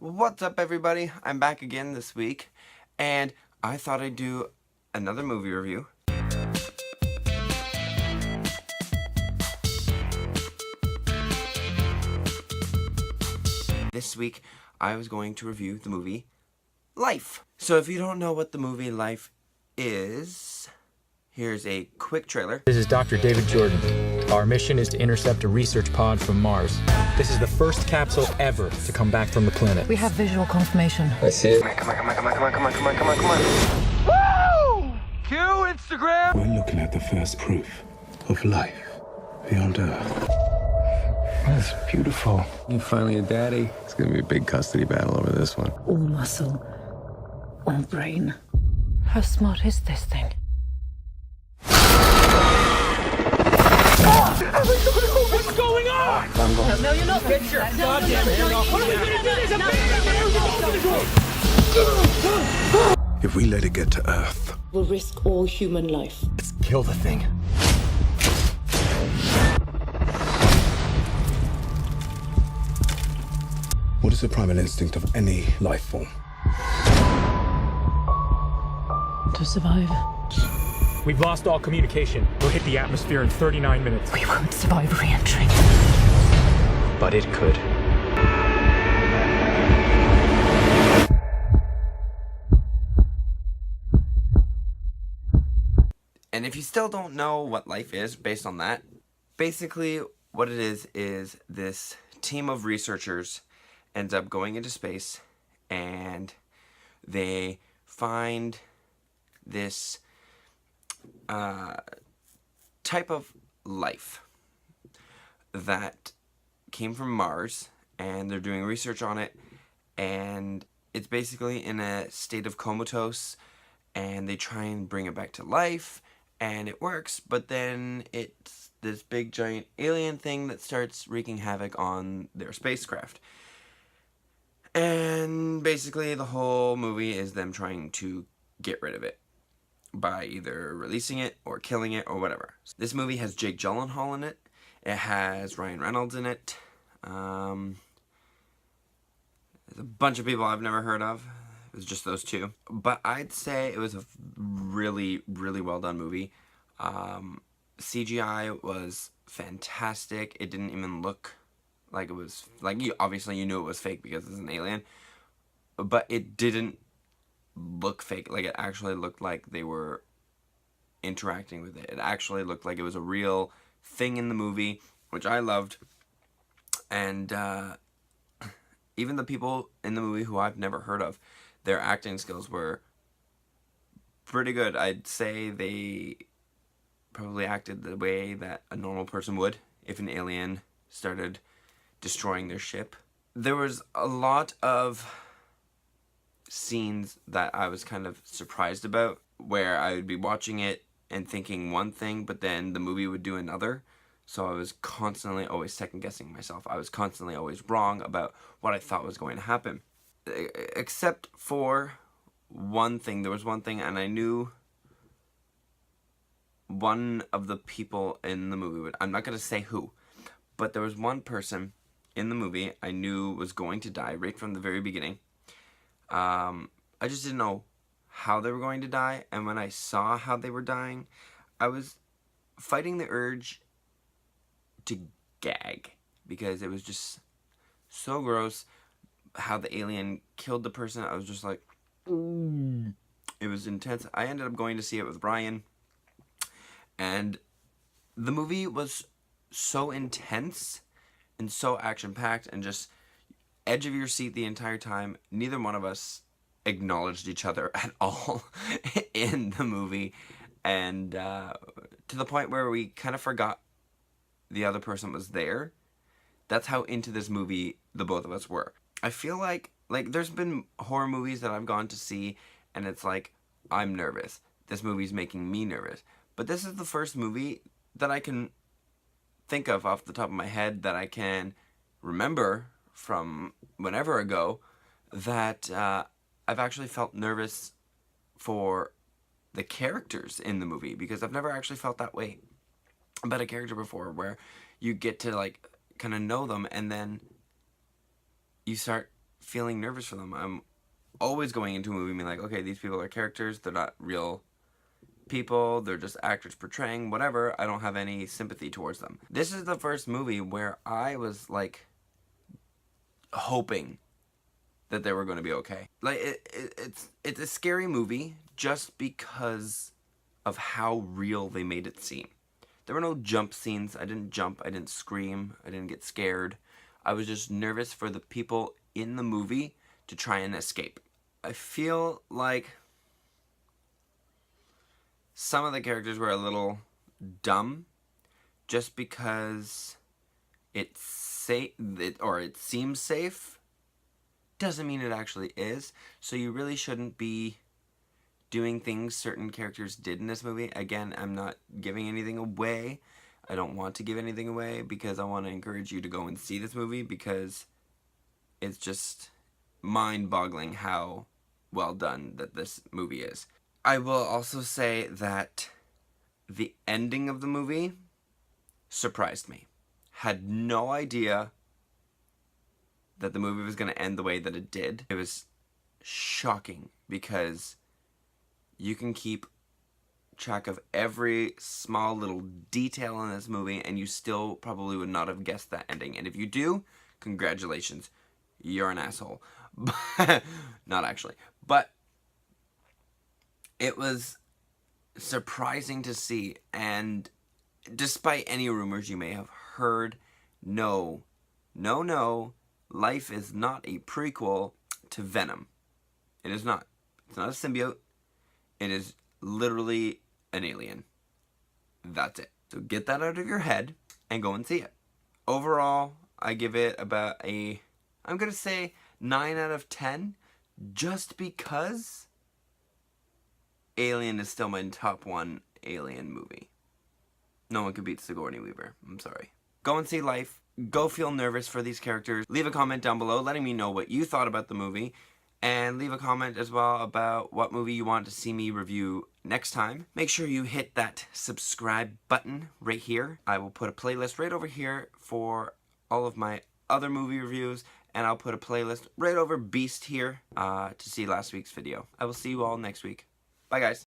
What's up, everybody? I'm back again this week, and I thought I'd do another movie review. This week, I was going to review the movie Life. So if you don't know what the movie Life is, here's a quick trailer. This is Dr. David Jordan. Our mission is to intercept a research pod from Mars. This is the first capsule ever to come back from the planet. We have visual confirmation. I see it. Come on. Woo! Cue Instagram! We're looking at the first proof of life beyond Earth. That's beautiful. You're finally a daddy. It's gonna be a big custody battle over this one. All muscle, all brain. How smart is this thing? What's going on? No, you're not, Richard. God damn it. What are we gonna do? If we let it get to Earth, Will risk all human life. Let's kill the thing. what is the primal instinct of any life form? To survive. We've lost all communication. We'll hit the atmosphere in 39 minutes. We won't survive re-entry. But it could. And if you still don't know what Life is based on that, basically what it is this team of researchers ends up going into space and they find this type of life that came from Mars, and they're doing research on it, and it's basically in a state of comatose, and they try and bring it back to life, and it works, but then it's this big giant alien thing that starts wreaking havoc on their spacecraft. And basically the whole movie is them trying to get rid of it by either releasing it or killing it or whatever. This movie has Jake Gyllenhaal in it. It has Ryan Reynolds in it. There's a bunch of people I've never heard of. It was just those two. But I'd say it was a really, really well done movie. CGI was fantastic. It didn't even look like it was, like, obviously you knew it was fake because it's an alien. But it didn't look fake. Like, it actually looked like they were interacting with it. It actually looked like it was a real thing in the movie, which I loved. And even the people in the movie who I've never heard of, their acting skills were pretty good. I'd say they probably acted the way that a normal person would if an alien started destroying their ship. There was a lot of scenes that I was kind of surprised about, where I would be watching it and thinking one thing, but then the movie would do another. So I was constantly always second-guessing myself. I was constantly always wrong about what I thought was going to happen. Except for one thing. There was one thing, and I knew one of the people in the movie, I'm not going to say who, but there was one person in the movie I knew was going to die right from the very beginning. I just didn't know how they were going to die, and when I saw how they were dying, I was fighting the urge to gag, because it was just so gross how the alien killed the person. I was just like, ooh. It was intense. I ended up going to see it with Ryan, and the movie was so intense and so action-packed and just edge of your seat the entire time. Neither one of us acknowledged each other at all in the movie, and to the point where we kind of forgot the other person was there. That's how into this movie the both of us were. I feel like there's been horror movies that I've gone to see, and it's like, I'm nervous. This movie's making me nervous. But this is the first movie that I can think of off the top of my head, that I can remember from whenever ago, that I've actually felt nervous for the characters in the movie, because I've never actually felt that way about a character before, where you get to like kind of know them, and then you start feeling nervous for them. I'm always going into a movie being like, okay, these people are characters. They're not real people. They're just actors portraying whatever. I don't have any sympathy towards them. This is the first movie where I was like hoping that they were going to be okay. Like it's a scary movie just because of how real they made it seem. There were no jump scenes. I didn't jump. I didn't scream. I didn't get scared. I was just nervous for the people in the movie to try and escape. I feel like some of the characters were a little dumb just because it's safe, or it seems safe, doesn't mean it actually is. So you really shouldn't be doing things certain characters did in this movie. Again, I'm not giving anything away. I don't want to give anything away because I want to encourage you to go and see this movie because it's just mind-boggling how well done that this movie is. I will also say that the ending of the movie surprised me. Had no idea that the movie was going to end the way that it did. It was shocking because you can keep track of every small little detail in this movie and you still probably would not have guessed that ending. And if you do, congratulations. You're an asshole. Not actually. But it was surprising to see, and despite any rumors you may have heard, no, Life is not a prequel to Venom. It is not. It's not a symbiote. It is literally an alien. That's it. So get that out of your head and go and see it. Overall, I give it about a, I'm going to say 9 out of 10, just because Alien is still my top 1 Alien movie. No one could beat Sigourney Weaver. I'm sorry. Go and see Life. Go feel nervous for these characters. Leave a comment down below letting me know what you thought about the movie. And leave a comment as well about what movie you want to see me review next time. Make sure you hit that subscribe button right here. I will put a playlist right over here for all of my other movie reviews. And I'll put a playlist right over Beast here to see last week's video. I will see you all next week. Bye, guys.